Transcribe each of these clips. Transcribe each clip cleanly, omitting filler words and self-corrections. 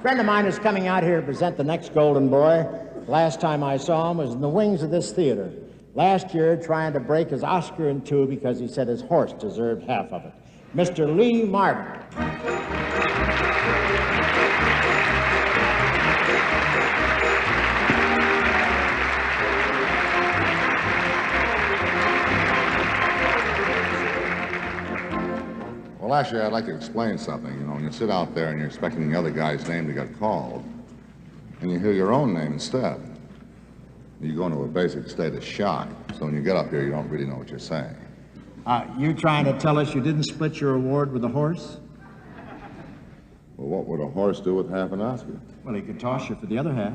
friend of mine is coming out here to present the next Golden Boy. Last time I saw him was in the wings of this theater. Last year, trying to break his Oscar in two because he said his horse deserved half of it. Mr. Lee Marvin. Well, actually, I'd like to explain something. You know, when you sit out there and you're expecting the other guy's name to get called, and you hear your own name instead, you go into a basic state of shock. So when you get up here, you don't really know what you're saying. You trying to tell us you didn't split your award with a horse? Well, what would a horse do with half an Oscar? Well, he could toss you for the other half.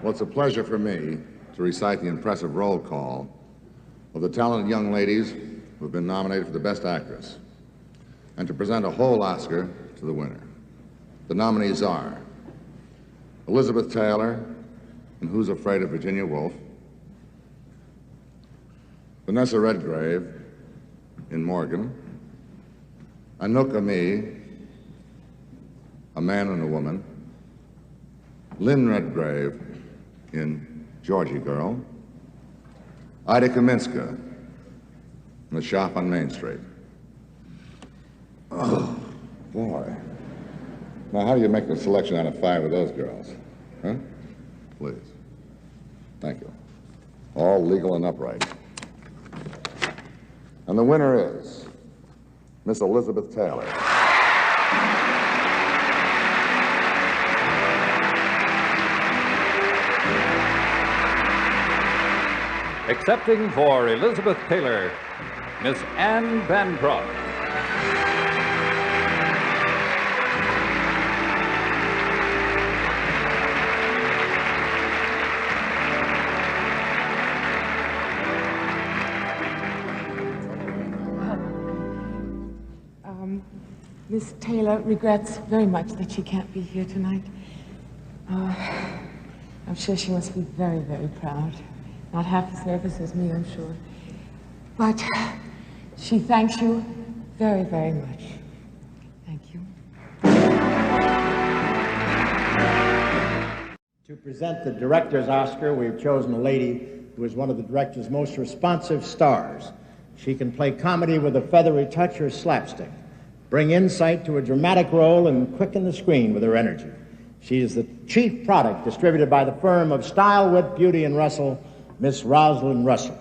Well, it's a pleasure for me to recite the impressive roll call of the talented young ladies who have been nominated for the Best Actress, and to present a whole Oscar to the winner. The nominees are Elizabeth Taylor in Who's Afraid of Virginia Woolf, Vanessa Redgrave in Morgan, Anouk Aimee, A Man and a Woman, Lynn Redgrave in Georgie Girl, Ida Kaminska in The Shop on Main Street. Oh, boy. Now, how do you make a selection out of 5 of those girls? Huh? Please. Thank you. All legal and upright. And the winner is Miss Elizabeth Taylor. Accepting for Elizabeth Taylor, Miss Anne Bancroft. Miss Taylor regrets very much that she can't be here tonight. I'm sure she must be very, very proud. Not half as nervous as me, I'm sure. But she thanks you very, very much. Thank you. To present the Director's Oscar, we've chosen a lady who is one of the director's most responsive stars. She can play comedy with a feathery touch or slapstick, bring insight to a dramatic role, and quicken the screen with her energy. She is the chief product distributed by the firm of Style, Wit, Beauty, and Russell, Miss Rosalind Russell.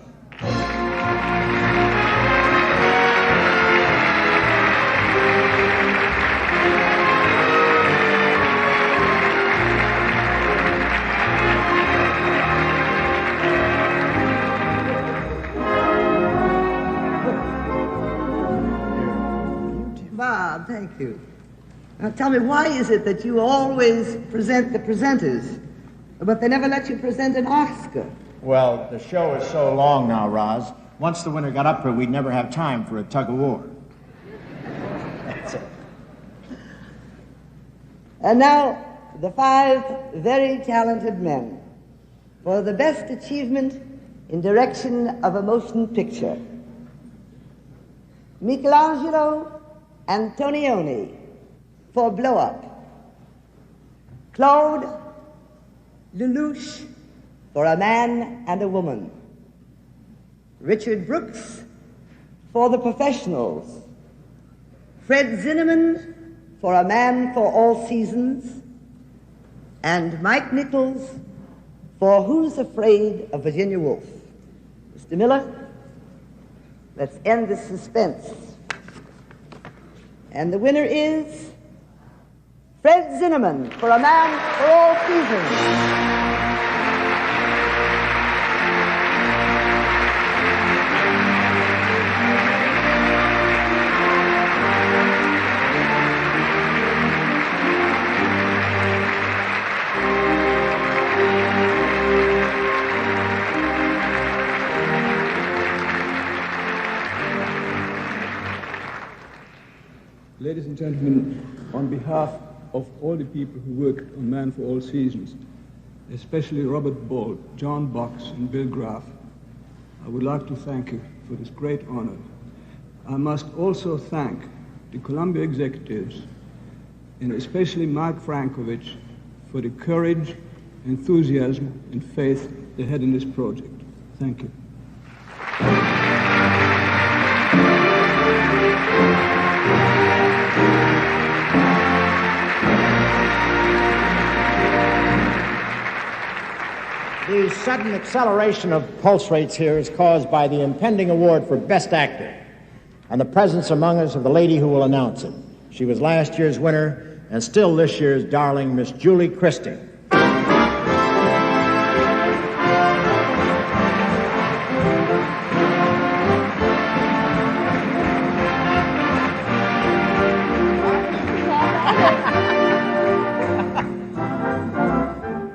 Bob, thank you. Now tell me, why is it that you always present the presenters, but they never let you present an Oscar? Well, the show is so long now, Roz. Once the winner got up here, we'd never have time for a tug-of-war. That's it. And now, the 5 very talented men for the best achievement in direction of a motion picture. Michelangelo Antonioni for Blow Up. Claude Lelouch for A Man and a Woman. Richard Brooks for The Professionals. Fred Zinnemann for A Man for All Seasons. And Mike Nichols for Who's Afraid of Virginia Woolf. Mr. Miller, let's end the suspense. And the winner is Fred Zinnemann for A Man for All Seasons. Ladies and gentlemen, on behalf of all the people who work on Man for All Seasons, especially Robert Ball, John Box, and Bill Graff, I would like to thank you for this great honor I must also thank the Columbia executives, and especially Mark Frankovich, for the courage, enthusiasm, and faith they had in this project. Thank you. The sudden acceleration of pulse rates here is caused by the impending award for Best Actor and the presence among us of the lady who will announce it. She was last year's winner and still this year's darling, Miss Julie Christie.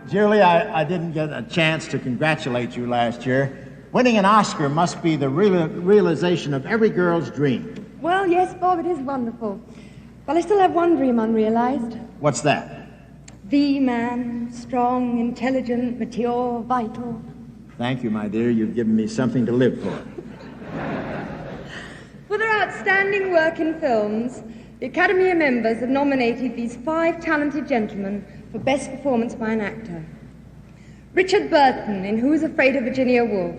Julie, I didn't get a chance to congratulate you last year. Winning an Oscar must be the realization of every girl's dream. Well, yes, Bob, it is wonderful. But I still have one dream unrealized. What's that? The man, strong, intelligent, mature, vital. Thank you, my dear. You've given me something to live for. For their outstanding work in films, the Academy members have nominated these 5 talented gentlemen for Best Performance by an Actor. Richard Burton in Who's Afraid of Virginia Woolf.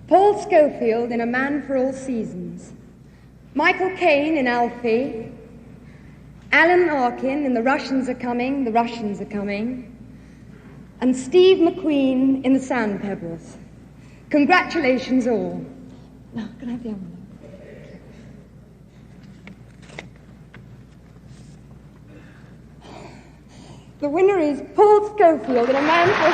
Paul Scofield in A Man for All Seasons. Michael Caine in Alfie. Alan Arkin in The Russians Are Coming, The Russians Are Coming. And Steve McQueen in The Sandpebbles. Congratulations all. Now, can I have the envelope? The winner is Paul Scofield in A Man for...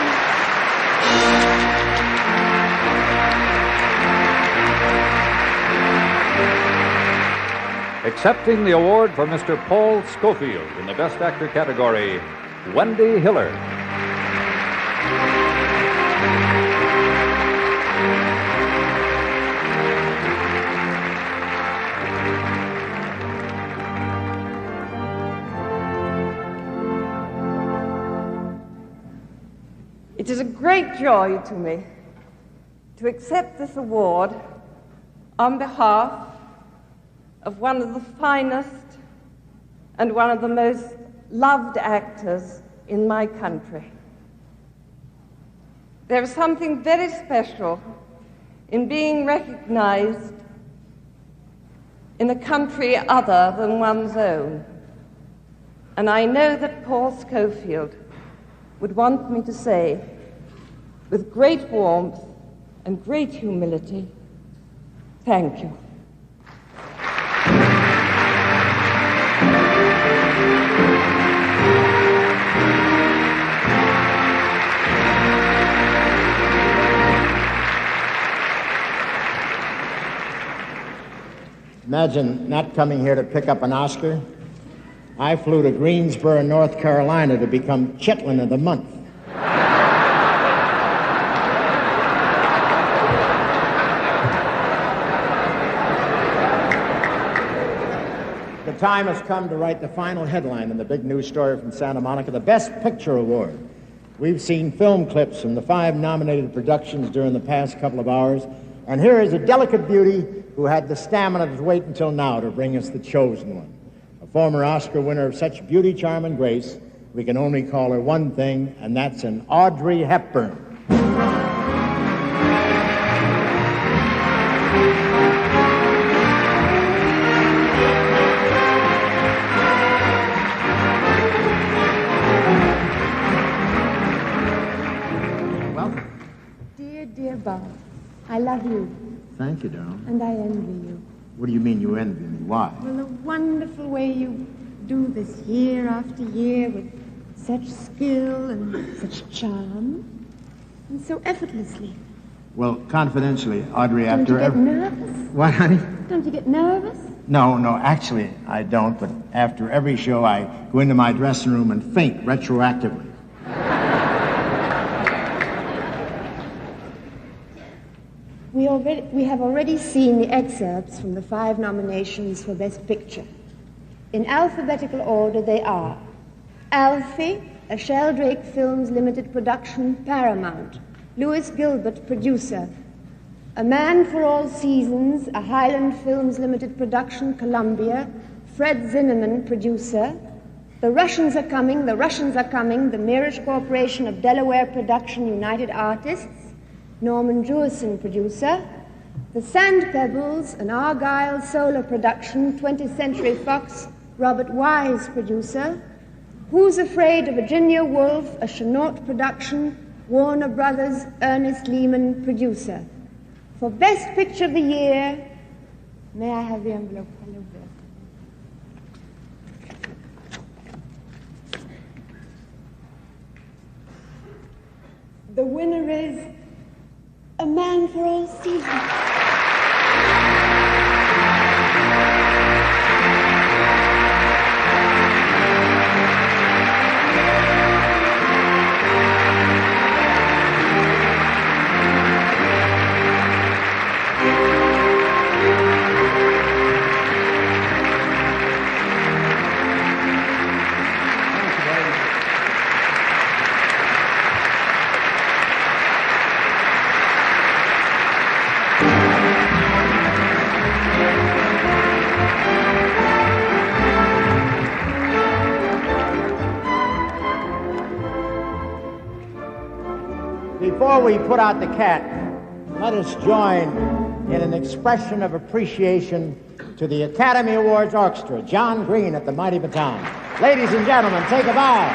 Accepting the award for Mr. Paul Scofield in the Best Actor category, Wendy Hiller. It is a great joy to me to accept this award on behalf of one of the finest and one of the most loved actors in my country. There is something very special in being recognized in a country other than one's own. And I know that Paul Scofield would want me to say, with great warmth and great humility, thank you. Imagine not coming here to pick up an Oscar. I flew to Greensboro, North Carolina to become Chitlin of the Month. The time has come to write the final headline in the big news story from Santa Monica, the Best Picture Award. We've seen film clips from the 5 nominated productions during the past couple of hours, and here is a delicate beauty who had the stamina to wait until now to bring us the chosen one. A former Oscar winner of such beauty, charm, and grace, we can only call her one thing, and that's an Audrey Hepburn. Welcome. Dear Bob, I love you. Thank you, darling. And I envy you. What do you mean you envy me? Why? Well, the wonderful way you do this year after year with such skill and such charm, and so effortlessly. Well, confidentially, Audrey, Don't after you get nervous? What, honey? Don't you get nervous? No, actually, I don't, but after every show, I go into my dressing room and faint retroactively. We have already seen the excerpts from the 5 nominations for Best Picture. In alphabetical order, they are Alfie, a Sheldrake Films Limited production, Paramount, Louis Gilbert, producer, A Man for All Seasons, a Highland Films Limited production, Columbia, Fred Zinnemann, producer. The Russians Are Coming, The Russians Are Coming, the Mirage Corporation of Delaware Production, United Artists, Norman Jewison, producer. The Sand Pebbles, an Argyle solo production, 20th Century Fox, Robert Wise, producer. Who's Afraid of Virginia Woolf, a Chenault production, Warner Brothers, Ernest Lehman, producer. For Best Picture of the Year, may I have the envelope? Hello there. The winner is A Man for All Seasons. Before we put out the cat, let us join in an expression of appreciation to the Academy Awards Orchestra, John Green at the mighty baton. Ladies and gentlemen, take a bow.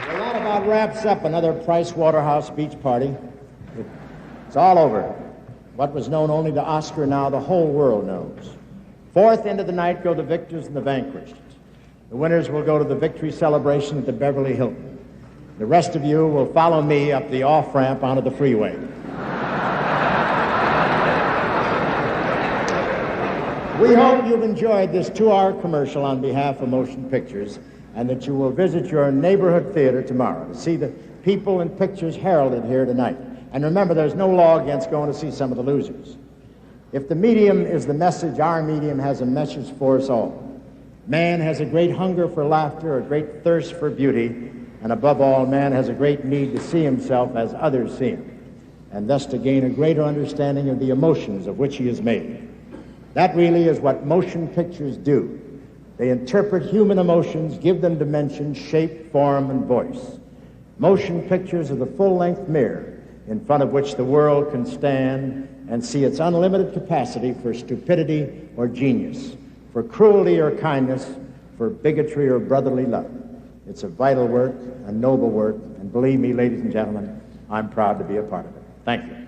Well, that about wraps up another Price Waterhouse beach party. It's all over. What was known only to Oscar, now the whole world knows. Forth into the night go the victors and the vanquished. The winners will go to the victory celebration at the Beverly Hilton. The rest of you will follow me up the off-ramp onto the freeway. We hope you've enjoyed this 2-hour commercial on behalf of Motion Pictures, and that you will visit your neighborhood theater tomorrow to see the people and pictures heralded here tonight. And remember, there's no law against going to see some of the losers. If the medium is the message, our medium has a message for us all. Man has a great hunger for laughter, a great thirst for beauty, and above all, man has a great need to see himself as others see him, and thus to gain a greater understanding of the emotions of which he is made. That really is what motion pictures do. They interpret human emotions, give them dimension, shape, form, and voice. Motion pictures are the full-length mirror in front of which the world can stand and see its unlimited capacity for stupidity or genius, for cruelty or kindness, for bigotry or brotherly love. It's a vital work, a noble work, and believe me, ladies and gentlemen, I'm proud to be a part of it. Thank you.